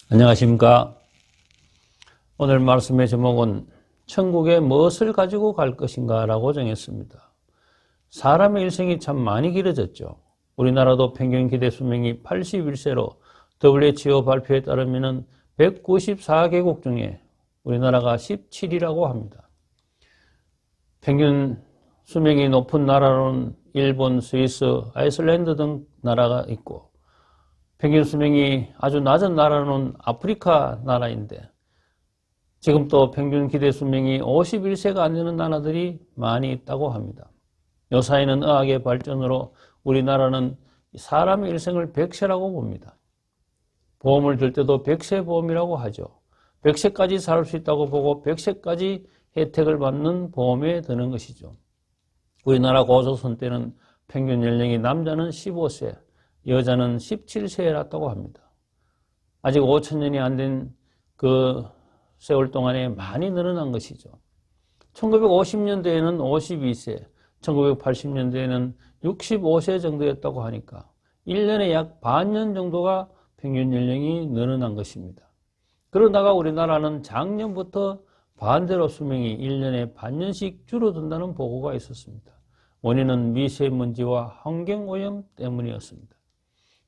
안녕하십니까. 오늘 말씀의 제목은 천국에 무엇을 가지고 갈 것인가 라고 정했습니다. 사람의 일생이 참 많이 길어졌죠. 우리나라도 평균 기대 수명이 81세로 WHO 발표에 따르면 194개국 중에 우리나라가 17위라고 합니다. 평균 수명이 높은 나라로는 일본, 스위스, 아이슬란드 등 나라가 있고, 평균 수명이 아주 낮은 나라는 아프리카 나라인데, 지금 또 평균 기대 수명이 51세가 안 되는 나라들이 많이 있다고 합니다. 요사이는 의학의 발전으로 우리나라는 사람의 일생을 100세라고 봅니다. 보험을 들 때도 100세 보험이라고 하죠. 100세까지 살 수 있다고 보고 100세까지 혜택을 받는 보험에 드는 것이죠. 우리나라 고조선 때는 평균 연령이 남자는 15세, 여자는 17세였다고 합니다. 아직 5천년이 안 된 그 세월 동안에 많이 늘어난 것이죠. 1950년대에는 52세, 1980년대에는 65세 정도였다고 하니까 1년에 약 반년 정도가 평균 연령이 늘어난 것입니다. 그러다가 우리나라는 작년부터 반대로 수명이 1년에 반년씩 줄어든다는 보고가 있었습니다. 원인은 미세먼지와 환경오염 때문이었습니다.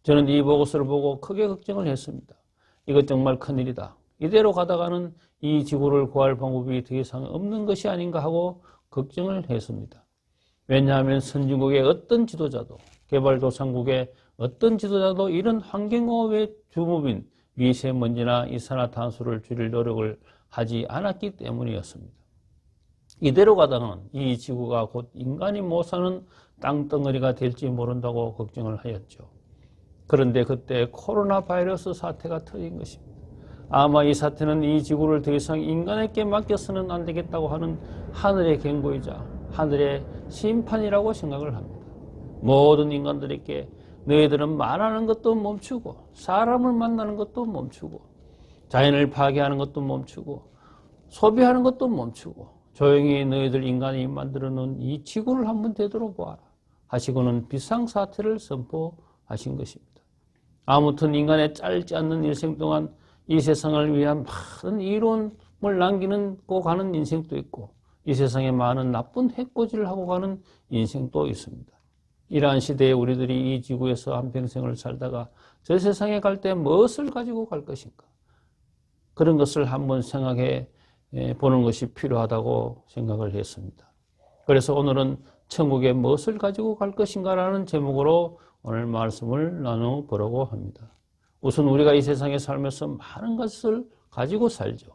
저는 이 보고서를 보고 크게 걱정을 했습니다. 이것 정말 큰일이다. 이대로 가다가는 이 지구를 구할 방법이 더 이상 없는 것이 아닌가 하고 걱정을 했습니다. 왜냐하면 선진국의 어떤 지도자도, 개발도상국의 어떤 지도자도 이런 환경오염의 주범인 미세먼지나 이산화탄소를 줄일 노력을 하지 않았기 때문이었습니다. 이대로 가다가는 이 지구가 곧 인간이 못 사는 땅덩어리가 될지 모른다고 걱정을 하였죠. 그런데 그때 코로나 바이러스 사태가 터진 것입니다. 아마 이 사태는 이 지구를 더 이상 인간에게 맡겨서는 안 되겠다고 하는 하늘의 경고이자 하늘의 심판이라고 생각을 합니다. 모든 인간들에게 너희들은 말하는 것도 멈추고 사람을 만나는 것도 멈추고 자연을 파괴하는 것도 멈추고 소비하는 것도 멈추고 조용히 너희들 인간이 만들어 놓은 이 지구를 한번 되돌아보아라 하시고는 비상사태를 선포하신 것입니다. 아무튼 인간의 짧지 않는 일생 동안 이 세상을 위한 많은 이론을 남기고 가는 인생도 있고 이 세상에 많은 나쁜 해코지를 하고 가는 인생도 있습니다. 이러한 시대에 우리들이 이 지구에서 한평생을 살다가 저 세상에 갈 때 무엇을 가지고 갈 것인가? 그런 것을 한번 생각해 보는 것이 필요하다고 생각을 했습니다. 그래서 오늘은 천국에 무엇을 가지고 갈 것인가 라는 제목으로 오늘 말씀을 나눠보려고 합니다. 우선 우리가 이 세상에 살면서 많은 것을 가지고 살죠.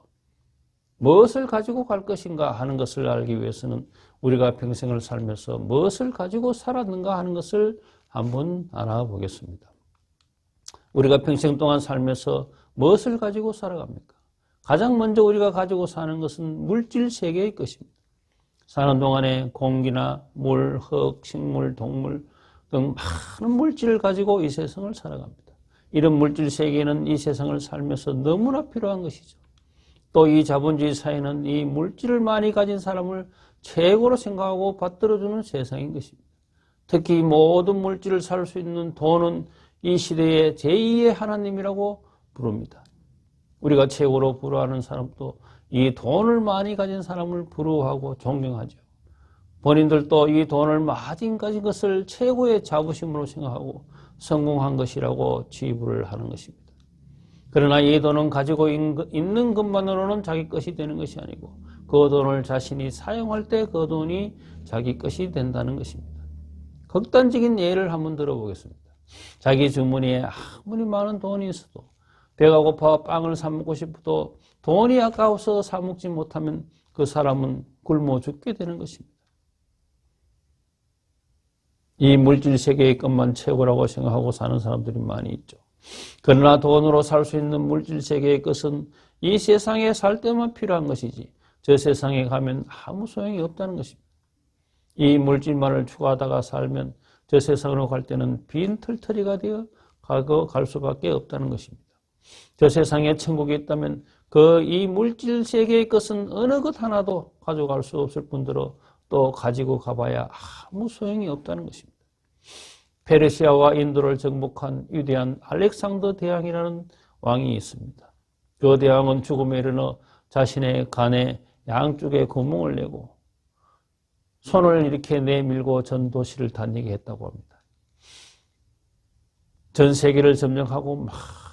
무엇을 가지고 갈 것인가 하는 것을 알기 위해서는 우리가 평생을 살면서 무엇을 가지고 살았는가 하는 것을 한번 알아보겠습니다. 우리가 평생 동안 살면서 무엇을 가지고 살아갑니까? 가장 먼저 우리가 가지고 사는 것은 물질 세계의 것입니다. 사는 동안에 공기나 물, 흙, 식물, 동물 등 많은 물질을 가지고 이 세상을 살아갑니다. 이런 물질 세계는 이 세상을 살면서 너무나 필요한 것이죠. 또 이 자본주의 사회는 이 물질을 많이 가진 사람을 최고로 생각하고 받들어주는 세상인 것입니다. 특히 모든 물질을 살 수 있는 돈은 이 시대의 제2의 하나님이라고 부릅니다. 우리가 최고로 부러워하는 사람도 이 돈을 많이 가진 사람을 부러워하고 존경하죠. 본인들도 이 돈을 많이 가진 것을 최고의 자부심으로 생각하고 성공한 것이라고 지불을 하는 것입니다. 그러나 이 돈은 가지고 있는 것만으로는 자기 것이 되는 것이 아니고 그 돈을 자신이 사용할 때 그 돈이 자기 것이 된다는 것입니다. 극단적인 예를 한번 들어보겠습니다. 자기 주머니에 아무리 많은 돈이 있어도 배가 고파 빵을 사 먹고 싶어도 돈이 아까워서 사 먹지 못하면 그 사람은 굶어 죽게 되는 것입니다. 이 물질 세계의 것만 최고라고 생각하고 사는 사람들이 많이 있죠. 그러나 돈으로 살 수 있는 물질 세계의 것은 이 세상에 살 때만 필요한 것이지 저 세상에 가면 아무 소용이 없다는 것입니다. 이 물질만을 추구하다가 살면 저 세상으로 갈 때는 빈털터리가 되어 갈 수밖에 없다는 것입니다. 저 세상에 천국이 있다면 이 물질 세계의 것은 어느 것 하나도 가져갈 수 없을 뿐더러 또 가지고 가봐야 아무 소용이 없다는 것입니다. 페르시아와 인도를 정복한 위대한 알렉산더 대왕이라는 왕이 있습니다. 그 대왕은 죽음에 이르러 자신의 간에 양쪽에 구멍을 내고 손을 이렇게 내밀고 전 도시를 다니게 했다고 합니다. 전 세계를 점령하고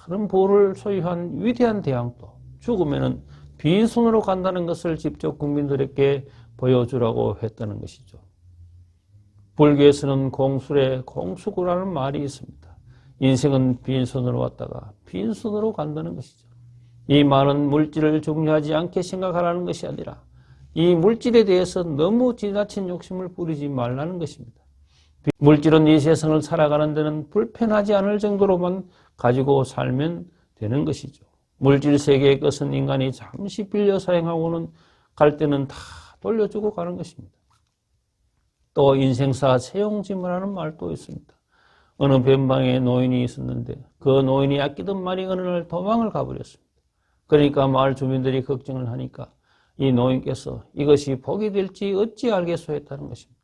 많은 부를 소유한 위대한 대왕도 죽음에는 빈손으로 간다는 것을 직접 국민들에게 보여주라고 했다는 것이죠. 불교에서는 공술에 공수구라는 말이 있습니다. 인생은 빈손으로 왔다가 빈손으로 간다는 것이죠. 이 말은 물질을 중요하지 않게 생각하라는 것이 아니라 이 물질에 대해서 너무 지나친 욕심을 부리지 말라는 것입니다. 물질은 이 세상을 살아가는 데는 불편하지 않을 정도로만 가지고 살면 되는 것이죠. 물질 세계의 것은 인간이 잠시 빌려 사용하고는 갈 때는 다 돌려주고 가는 것입니다. 또 인생사 세용지물하는 말도 있습니다. 어느 변방에 노인이 있었는데 그 노인이 아끼던 말이 어느 날 도망을 가버렸습니다. 그러니까 마을 주민들이 걱정을 하니까 이 노인께서 이것이 복이 될지 어찌 알겠소 했다는 것입니다.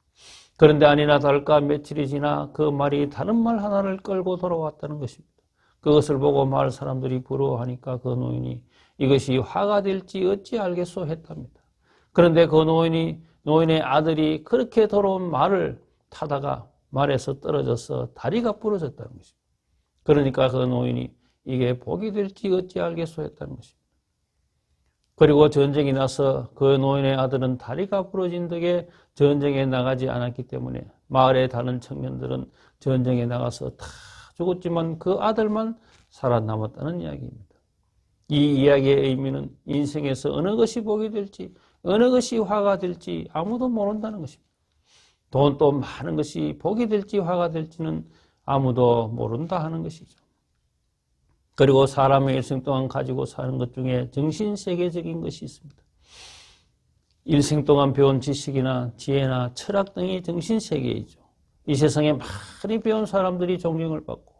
그런데 아니나 다를까 며칠이 지나 그 말이 다른 말 하나를 끌고 돌아왔다는 것입니다. 그것을 보고 마을 사람들이 부러워하니까 그 노인이 이것이 화가 될지 어찌 알겠소 했답니다. 그런데 그 노인의 아들이 그렇게 돌아온 말을 타다가 말에서 떨어져서 다리가 부러졌다는 것입니다. 그러니까 그 노인이 이게 복이 될지 어찌 알겠소 했다는 것입니다. 그리고 전쟁이 나서 그 노인의 아들은 다리가 부러진 덕에 전쟁에 나가지 않았기 때문에 마을의 다른 청년들은 전쟁에 나가서 다 죽었지만 그 아들만 살아남았다는 이야기입니다. 이 이야기의 의미는 인생에서 어느 것이 복이 될지 어느 것이 화가 될지 아무도 모른다는 것입니다. 돈도 많은 것이 복이 될지 화가 될지는 아무도 모른다 하는 것이죠. 그리고 사람의 일생 동안 가지고 사는 것 중에 정신세계적인 것이 있습니다. 일생 동안 배운 지식이나 지혜나 철학 등이 정신세계이죠. 이 세상에 많이 배운 사람들이 존경을 받고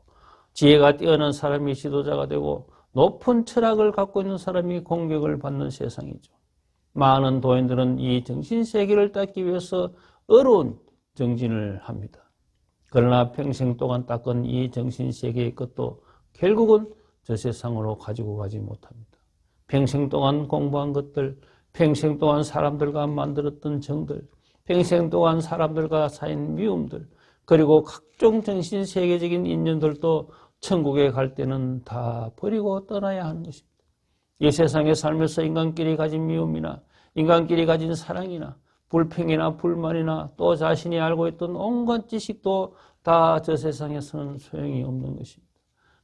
지혜가 뛰어난 사람이 지도자가 되고 높은 철학을 갖고 있는 사람이 공격을 받는 세상이죠. 많은 도인들은 이 정신세계를 닦기 위해서 어려운 정진을 합니다. 그러나 평생 동안 닦은 이 정신세계의 것도 결국은 저 세상으로 가지고 가지 못합니다. 평생 동안 공부한 것들, 평생 동안 사람들과 만들었던 정들, 평생 동안 사람들과 쌓인 미움들, 그리고 각종 정신세계적인 인연들도 천국에 갈 때는 다 버리고 떠나야 하는 것입니다. 이 세상에 살면서 인간끼리 가진 미움이나 인간끼리 가진 사랑이나 불평이나 불만이나 또 자신이 알고 있던 온갖 지식도 다 저 세상에서는 소용이 없는 것입니다.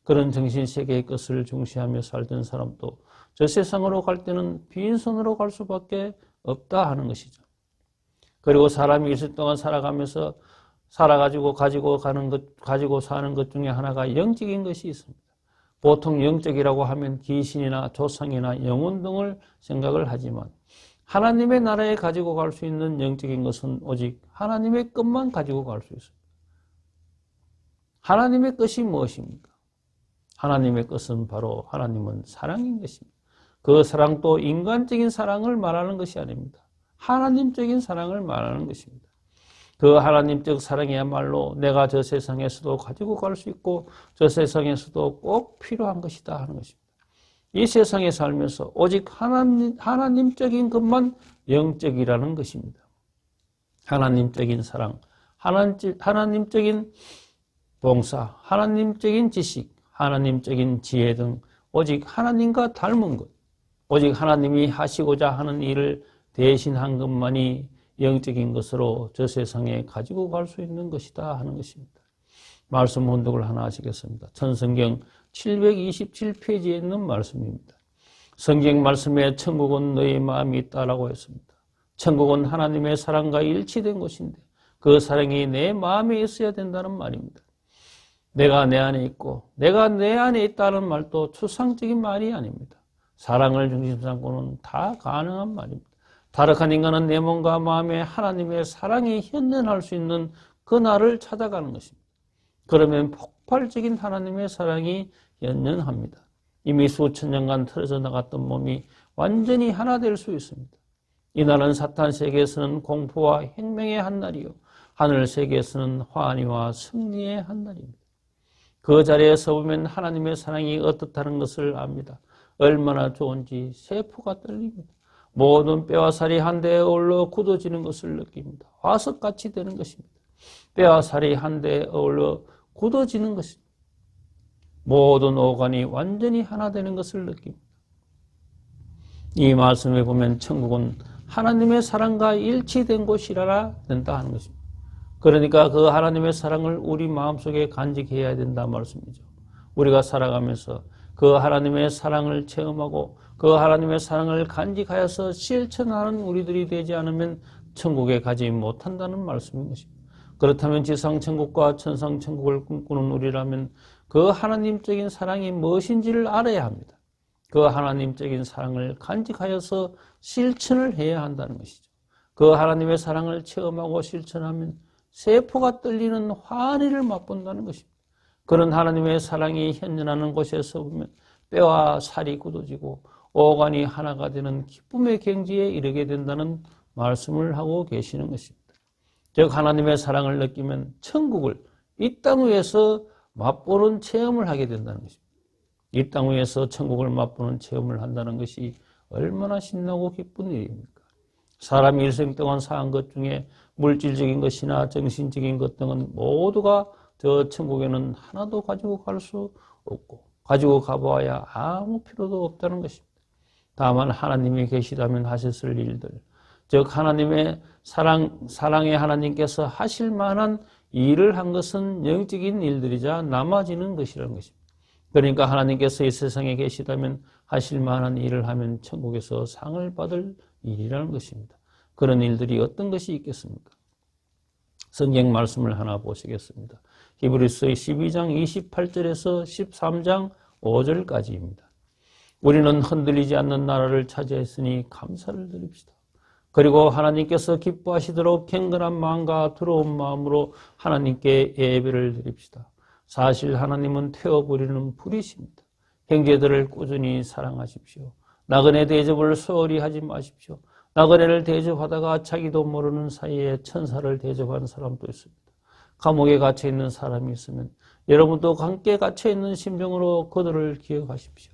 그런 정신세계의 것을 중시하며 살던 사람도 저 세상으로 갈 때는 빈손으로 갈 수밖에 없다 하는 것이죠. 그리고 사람이 일생 동안 살아가면서 가지고 사는 것 중에 하나가 영적인 것이 있습니다. 보통 영적이라고 하면 귀신이나 조상이나 영혼 등을 생각을 하지만 하나님의 나라에 가지고 갈 수 있는 영적인 것은 오직 하나님의 것만 가지고 갈 수 있습니다. 하나님의 것이 무엇입니까? 하나님의 것은 바로 하나님은 사랑인 것입니다. 그 사랑도 인간적인 사랑을 말하는 것이 아닙니다. 하나님적인 사랑을 말하는 것입니다. 그 하나님적 사랑이야말로 내가 저 세상에서도 가지고 갈 수 있고 저 세상에서도 꼭 필요한 것이다 하는 것입니다. 이 세상에 살면서 오직 하나님적인 것만 영적이라는 것입니다. 하나님적인 사랑, 하나님적인 봉사, 하나님적인 지식, 하나님적인 지혜 등 오직 하나님과 닮은 것, 오직 하나님이 하시고자 하는 일을 대신한 것만이 영적인 것으로 저 세상에 가지고 갈 수 있는 것이다 하는 것입니다. 말씀 혼독을 하나 하시겠습니다. 천성경 727페이지에 있는 말씀입니다. 성경 말씀에 천국은 너희 마음이 있다라고 했습니다. 천국은 하나님의 사랑과 일치된 곳인데 그 사랑이 내 마음에 있어야 된다는 말입니다. 내가 내 안에 있고 내가 내 안에 있다는 말도 추상적인 말이 아닙니다. 사랑을 중심 삼고는 다 가능한 말입니다. 타락한 인간은 내 몸과 마음에 하나님의 사랑이 현존할 수 있는 그날을 찾아가는 것입니다. 그러면 폭발적인 하나님의 사랑이 현존합니다. 이미 수천 년간 틀어져 나갔던 몸이 완전히 하나 될 수 있습니다. 이날은 사탄 세계에서는 공포와 행명의 한 날이요 하늘 세계에서는 환희와 승리의 한 날입니다. 그 자리에 서보면 하나님의 사랑이 어떻다는 것을 압니다. 얼마나 좋은지 세포가 떨립니다. 모든 뼈와 살이 한데에 어울러 굳어지는 것을 느낍니다. 화석같이 되는 것입니다. 뼈와 살이 한데에 어울러 굳어지는 것입니다. 모든 오간이 완전히 하나 되는 것을 느낍니다. 이 말씀에 보면 천국은 하나님의 사랑과 일치된 곳이라 된다 하는 것입니다. 그러니까 그 하나님의 사랑을 우리 마음속에 간직해야 된다 말씀이죠. 우리가 살아가면서 그 하나님의 사랑을 체험하고 그 하나님의 사랑을 간직하여서 실천하는 우리들이 되지 않으면 천국에 가지 못한다는 말씀인 것입니다. 그렇다면 지상천국과 천상천국을 꿈꾸는 우리라면 그 하나님적인 사랑이 무엇인지를 알아야 합니다. 그 하나님적인 사랑을 간직하여서 실천을 해야 한다는 것이죠. 그 하나님의 사랑을 체험하고 실천하면 세포가 떨리는 환희를 맛본다는 것입니다. 그런 하나님의 사랑이 현존하는 곳에서 보면 뼈와 살이 굳어지고 오간이 하나가 되는 기쁨의 경지에 이르게 된다는 말씀을 하고 계시는 것입니다. 즉 하나님의 사랑을 느끼면 천국을 이 땅 위에서 맛보는 체험을 하게 된다는 것입니다. 이 땅 위에서 천국을 맛보는 체험을 한다는 것이 얼마나 신나고 기쁜 일입니까? 사람이 일생 동안 사한 것 중에 물질적인 것이나 정신적인 것 등은 모두가 저 천국에는 하나도 가지고 갈 수 없고 가지고 가봐야 아무 필요도 없다는 것입니다. 다만 하나님이 계시다면 하셨을 일들, 즉 하나님의 사랑의 하나님께서 하실 만한 일을 한 것은 영적인 일들이자 남아지는 것이라는 것입니다. 그러니까 하나님께서 이 세상에 계시다면 하실 만한 일을 하면 천국에서 상을 받을 일이라는 것입니다. 그런 일들이 어떤 것이 있겠습니까? 성경 말씀을 하나 보시겠습니다. 히브리서 12장 28절에서 13장 5절까지입니다. 우리는 흔들리지 않는 나라를 차지했으니 감사를 드립시다. 그리고 하나님께서 기뻐하시도록 경건한 마음과 두려운 마음으로 하나님께 예배를 드립시다. 사실 하나님은 태워버리는 불이십니다. 형제들을 꾸준히 사랑하십시오. 나그네 대접을 소홀히 하지 마십시오. 나그네를 대접하다가 자기도 모르는 사이에 천사를 대접한 사람도 있습니다. 감옥에 갇혀있는 사람이 있으면 여러분도 함께 갇혀있는 심정으로 그들을 기억하십시오.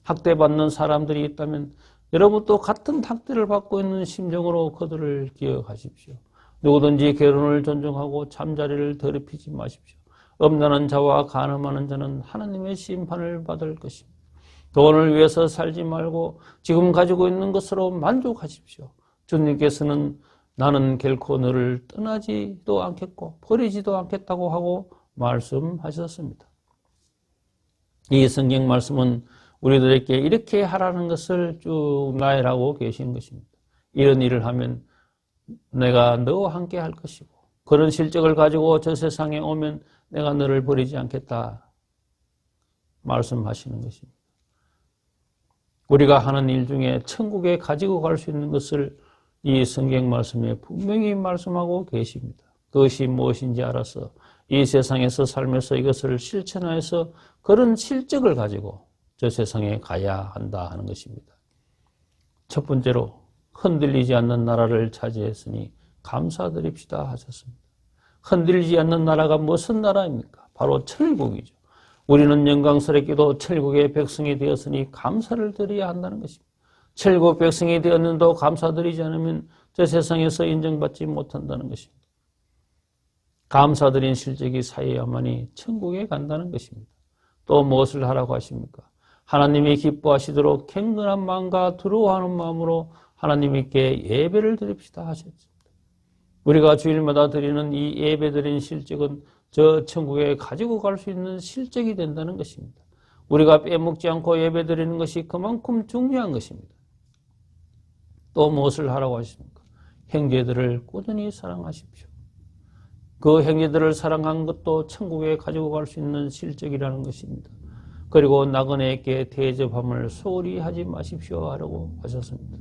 학대받는 사람들이 있다면 여러분도 같은 학대를 받고 있는 심정으로 그들을 기억하십시오. 누구든지 결혼을 존중하고 잠자리를 더럽히지 마십시오. 음란한 자와 간음하는 자는 하나님의 심판을 받을 것입니다. 돈을 위해서 살지 말고 지금 가지고 있는 것으로 만족하십시오. 주님께서는 나는 결코 너를 떠나지도 않겠고 버리지도 않겠다고 하고 말씀하셨습니다. 이 성경 말씀은 우리들에게 이렇게 하라는 것을 쭉 나열하고 계시는 것입니다. 이런 일을 하면 내가 너와 함께 할 것이고 그런 실적을 가지고 저 세상에 오면 내가 너를 버리지 않겠다 말씀하시는 것입니다. 우리가 하는 일 중에 천국에 가지고 갈 수 있는 것을 이 성경 말씀에 분명히 말씀하고 계십니다. 그것이 무엇인지 알아서 이 세상에서 살면서 이것을 실천하여서 그런 실적을 가지고 저 세상에 가야 한다 하는 것입니다. 첫 번째로 흔들리지 않는 나라를 차지했으니 감사드립시다 하셨습니다. 흔들리지 않는 나라가 무슨 나라입니까? 바로 천국이죠. 우리는 영광스럽게도 천국의 백성이 되었으니 감사를 드려야 한다는 것입니다. 천국 백성이 되었는데도 감사드리지 않으면 저 세상에서 인정받지 못한다는 것입니다. 감사드린 실적이 쌓여야만이 천국에 간다는 것입니다. 또 무엇을 하라고 하십니까? 하나님이 기뻐하시도록 경건한 마음과 두려워하는 마음으로 하나님께 예배를 드립시다 하셨습니다. 우리가 주일마다 드리는 이 예배드린 실적은 저 천국에 가지고 갈 수 있는 실적이 된다는 것입니다. 우리가 빼먹지 않고 예배드리는 것이 그만큼 중요한 것입니다. 또 무엇을 하라고 하십니까? 형제들을 꾸준히 사랑하십시오. 그 형제들을 사랑한 것도 천국에 가지고 갈 수 있는 실적이라는 것입니다. 그리고 나그네에게 대접함을 소홀히 하지 마십시오 하라고 하셨습니다.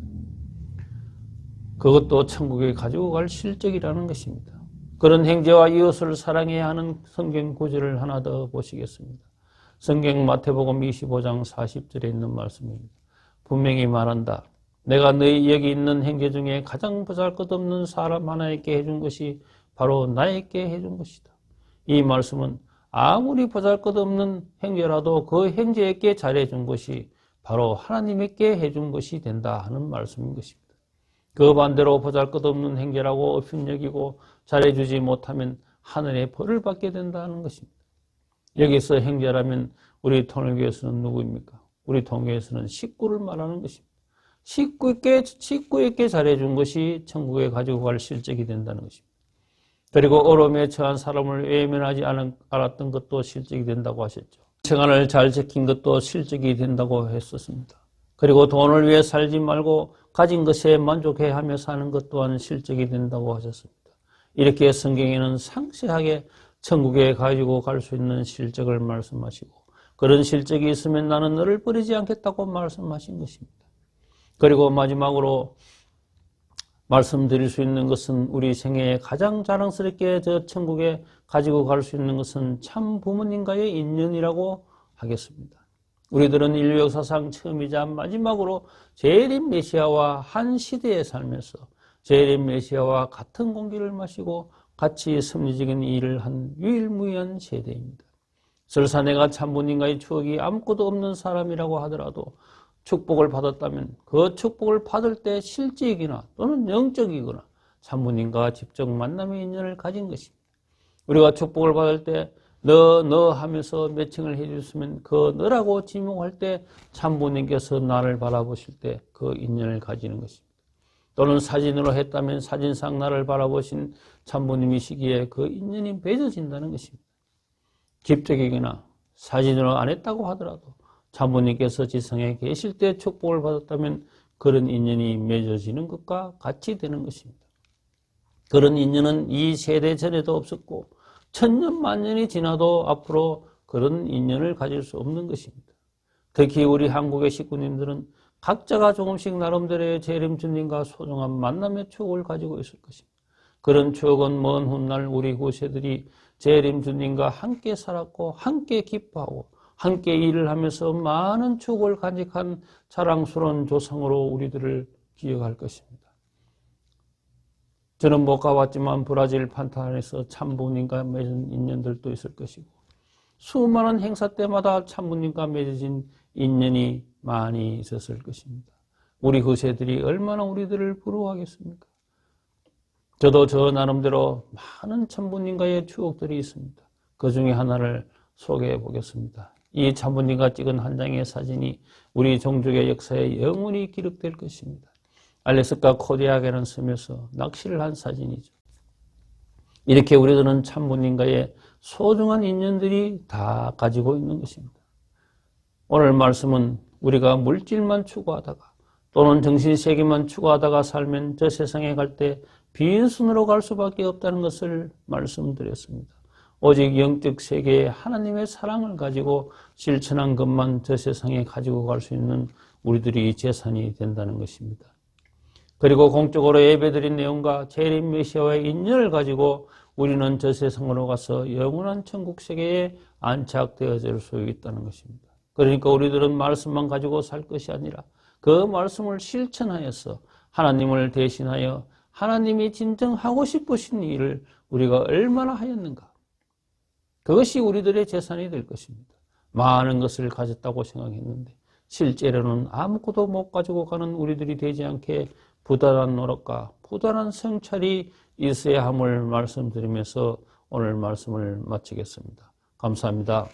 그것도 천국에 가지고 갈 실적이라는 것입니다. 그런 형제와 이웃을 사랑해야 하는 성경 구절을 하나 더 보시겠습니다. 성경 마태복음 25장 40절에 있는 말씀입니다. 분명히 말한다. 내가 너희 여기 있는 형제 중에 가장 보잘것없는 사람 하나에게 해준 것이 바로 나에게 해준 것이다. 이 말씀은 아무리 보잘것없는 형제라도 그 형제에게 잘해준 것이 바로 하나님께 해준 것이 된다 하는 말씀인 것입니다. 그 반대로 보잘것없는 행제라고 업신여기고 잘해주지 못하면 하늘의 벌을 받게 된다는 것입니다. 여기서 행제라면 우리 통일교에서는 누구입니까? 우리 통일교에서는 식구를 말하는 것입니다. 식구에게 잘해준 것이 천국에 가지고 갈 실적이 된다는 것입니다. 그리고 어려움에 처한 사람을 외면하지 않았던 것도 실적이 된다고 하셨죠. 생활을 잘 지킨 것도 실적이 된다고 했었습니다. 그리고 돈을 위해 살지 말고 가진 것에 만족해하며 사는 것 또한 실적이 된다고 하셨습니다. 이렇게 성경에는 상세하게 천국에 가지고 갈 수 있는 실적을 말씀하시고 그런 실적이 있으면 나는 너를 버리지 않겠다고 말씀하신 것입니다. 그리고 마지막으로 말씀드릴 수 있는 것은 우리 생애에 가장 자랑스럽게 저 천국에 가지고 갈 수 있는 것은 참 부모님과의 인연이라고 하겠습니다. 우리들은 인류 역사상 처음이자 마지막으로 재림 메시아와 한 시대에 살면서 재림 메시아와 같은 공기를 마시고 같이 섭리적인 일을 한 유일무이한 세대입니다. 설사 내가 참부님과의 추억이 아무것도 없는 사람이라고 하더라도 축복을 받았다면 그 축복을 받을 때 실질이거나 또는 영적이거나 참부님과 직접 만남의 인연을 가진 것입니다. 우리가 축복을 받을 때 너 하면서 매칭을 해주시면 그 너라고 지목할 때 참부님께서 나를 바라보실 때 그 인연을 가지는 것입니다. 또는 사진으로 했다면 사진상 나를 바라보신 참부님이시기에 그 인연이 맺어진다는 것입니다. 직접이거나 사진으로 안 했다고 하더라도 참부님께서 지성에 계실 때 축복을 받았다면 그런 인연이 맺어지는 것과 같이 되는 것입니다. 그런 인연은 이 세대 전에도 없었고 천년 만년이 지나도 앞으로 그런 인연을 가질 수 없는 것입니다. 특히 우리 한국의 식구님들은 각자가 조금씩 나름대로의 재림주님과 소중한 만남의 추억을 가지고 있을 것입니다. 그런 추억은 먼 훗날 우리 후세들이 재림주님과 함께 살았고 함께 기뻐하고 함께 일을 하면서 많은 추억을 간직한 자랑스러운 조상으로 우리들을 기억할 것입니다. 저는 못 가봤지만 브라질 판타안에서 참부님과 맺은 인연들도 있을 것이고 수많은 행사 때마다 참부님과 맺어진 인연이 많이 있었을 것입니다. 우리 후세들이 얼마나 우리들을 부러워하겠습니까? 저도 저 나름대로 많은 참부님과의 추억들이 있습니다. 그 중에 하나를 소개해 보겠습니다. 이 참부님과 찍은 한 장의 사진이 우리 종족의 역사에 영원히 기록될 것입니다. 알래스카 코디악이라는 섬에서 낚시를 한 사진이죠. 이렇게 우리들은 참부님과의 소중한 인연들이 다 가지고 있는 것입니다. 오늘 말씀은 우리가 물질만 추구하다가 또는 정신세계만 추구하다가 살면 저 세상에 갈 때 빈손으로 갈 수밖에 없다는 것을 말씀드렸습니다. 오직 영적 세계에 하나님의 사랑을 가지고 실천한 것만 저 세상에 가지고 갈 수 있는 우리들이 재산이 된다는 것입니다. 그리고 공적으로 예배드린 내용과 재림 메시아와의 인연을 가지고 우리는 저 세상으로 가서 영원한 천국 세계에 안착되어질 수 있다는 것입니다. 그러니까 우리들은 말씀만 가지고 살 것이 아니라 그 말씀을 실천하여서 하나님을 대신하여 하나님이 진정 하고 싶으신 일을 우리가 얼마나 하였는가. 그것이 우리들의 재산이 될 것입니다. 많은 것을 가졌다고 생각했는데 실제로는 아무것도 못 가지고 가는 우리들이 되지 않게 부단한 노력과 부단한 성찰이 있어야 함을 말씀드리면서 오늘 말씀을 마치겠습니다. 감사합니다.